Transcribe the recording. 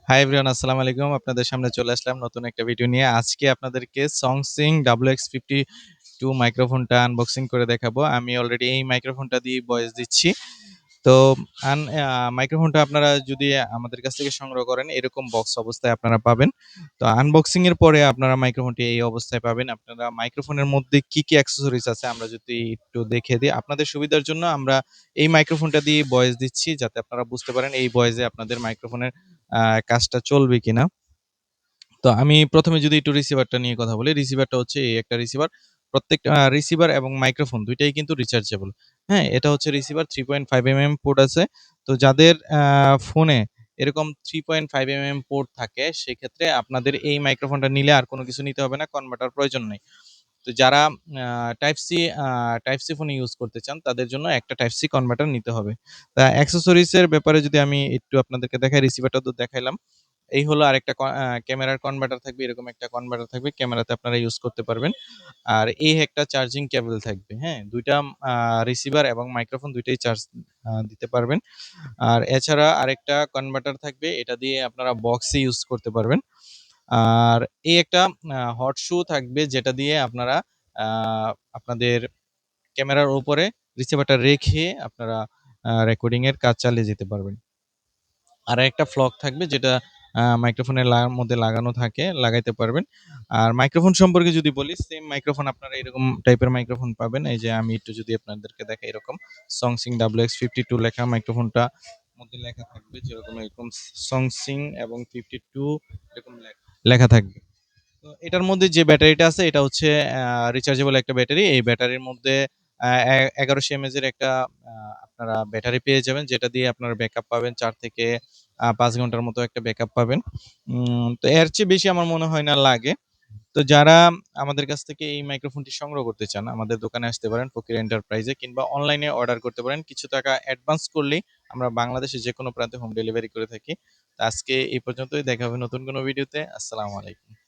Hi everyone, আসসালামু আলাইকুম। আপনাদের সামনে চলে আসলাম নতুন একটা ভিডিও নিয়ে। আজকে আপনাদেরকে Songxing WX52 মাইক্রোফোনটা আনবক্সিং করে দেখাবো। আমি অলরেডি এই মাইক্রোফোনটা দিয়ে ভয়েস দিচ্ছি। তো মাইক্রোফোনটা আপনারা যদি আমাদের কাছ থেকে সংগ্রহ করেন এরকম বক্স অবস্থায় আপনারা পাবেন। তো আনবক্সিং এর পরে আপনারা মাইক্রোফোনটি এই অবস্থায় পাবেন। আপনারা মাইক্রোফোনের মধ্যে কি অ্যাক্সেসরিজ আছে আমরা যদি একটু দেখিয়ে দিই। আপনাদের সুবিধার জন্য আমরা এই মাইক্রোফোনটা দিয়ে ভয়েস দিচ্ছি যাতে আপনারা বুঝতে পারেন এই ভয়েসে আপনাদের মাইক্রোফোনের কাজটা চলবে কিনা। তো আমি ১ম এ যদি একটু রিসিভারটা নিয়ে কথা বলি, রিসিভারটা হচ্ছে এই একটা রিসিভার। প্রত্যেকটা রিসিভার এবং মাইক্রোফোন ২ টাই কিন্তু রিচার্জেবল। হ্যাঁ? এটা হচ্ছে রিসিভার 3.5 পোর্ট আছে। তো যাদের ফোনে এরকম 3.5 পোর্ট থাকে সেক্ষেত্রে আপনাদের এই মাইক্রোফোনটা নিলে আর কোনো কিছু নিতে হবে না, কনভার্টার প্রয়োজন নেই। তো যারা আ টাইপ সি ফোন ইউজ করতে চান তাদের জন্য একটা টাইপ সি কনভার্টার নিতে হবে। তা অ্যাক্সেসরিজ এর ব্যাপারে যদি আমি একটু আপনাদেরকে দেখাই, রিসিভারটা তো দেখাইলাম। এই হলো আরেকটা ক্যামেরার কনভার্টার থাকবে, এরকম একটা কনভার্টার থাকবে। ক্যামেরাতে আপনারা ইউজ করতে পারবেন। আর এই একটা চার্জিং কেবল থাকবে, হ্যাঁ? ২ টা রিসিভার এবং মাইক্রোফোন ২ টাই চার্জ দিতে পারবেন। আর এছাড়া আরেকটা কনভার্টার থাকবে, এটা দিয়ে আপনারা বক্সে ইউজ করতে পারবেন। আর এই একটা হট শু থাকবে যেটা দিয়ে আপনারা আ আপনাদের ক্যামেরার উপরে রিসিভারটা রেখে আপনারা রেকর্ডিং এর কাজ চালিয়ে যেতে পারবেন। আর একটা ফ্লগ থাকবে যেটা মাইক্রোফোনের মধ্যে লাগানো থাকে, লাগাইতে পারবেন। আর মাইক্রোফোন সম্পর্কে যদি বলি, সেম মাইক্রোফোন আপনারা এরকম টাইপের মাইক্রোফোন পাবেন। এই যে আমি একটু যদি আপনাদেরকে দেখাই, এরকম Songxing WX52 লেখা মাইক্রোফোনটা মধ্যে লেখা থাকবে যেরকম এরকম Songxing এবং 52 এরকম লেখা থাকবে। তো এটার মধ্যে যে ব্যাটারিটা আছে এটা হচ্ছে রিচার্জেবল একটা ব্যাটারি। এই ব্যাটারির মধ্যে আ এ ১১০০ এমএএইচ এর একটা আপনারা ব্যাটারি পেয়ে যাবেন যেটা দিয়ে আপনারা ব্যাকআপ পাবেন ৪ থেকে ৫ ঘন্টার মতো একটা ব্যাকআপ পাবেন। তো এর চেয়ে বেশি আমার মনে হয় না লাগে। তো যারা আমাদের কাছ থেকে এই মাইক্রোফোনটি সংগ্রহ করতে চান আমাদের দোকানে আসতে পারেন ফকির এন্টারপ্রাইজে, কিংবা অনলাইনে অর্ডার করতে পারেন। কিছু টাকা অ্যাডভান্স করলেই আমরা বাংলাদেশের যেকোনো প্রান্তে হোম ডেলিভারি করে থাকি। তো আজকে এই পর্যন্তই। দেখা হবে নতুন কোনো ভিডিওতে। আসসালামু আলাইকুম।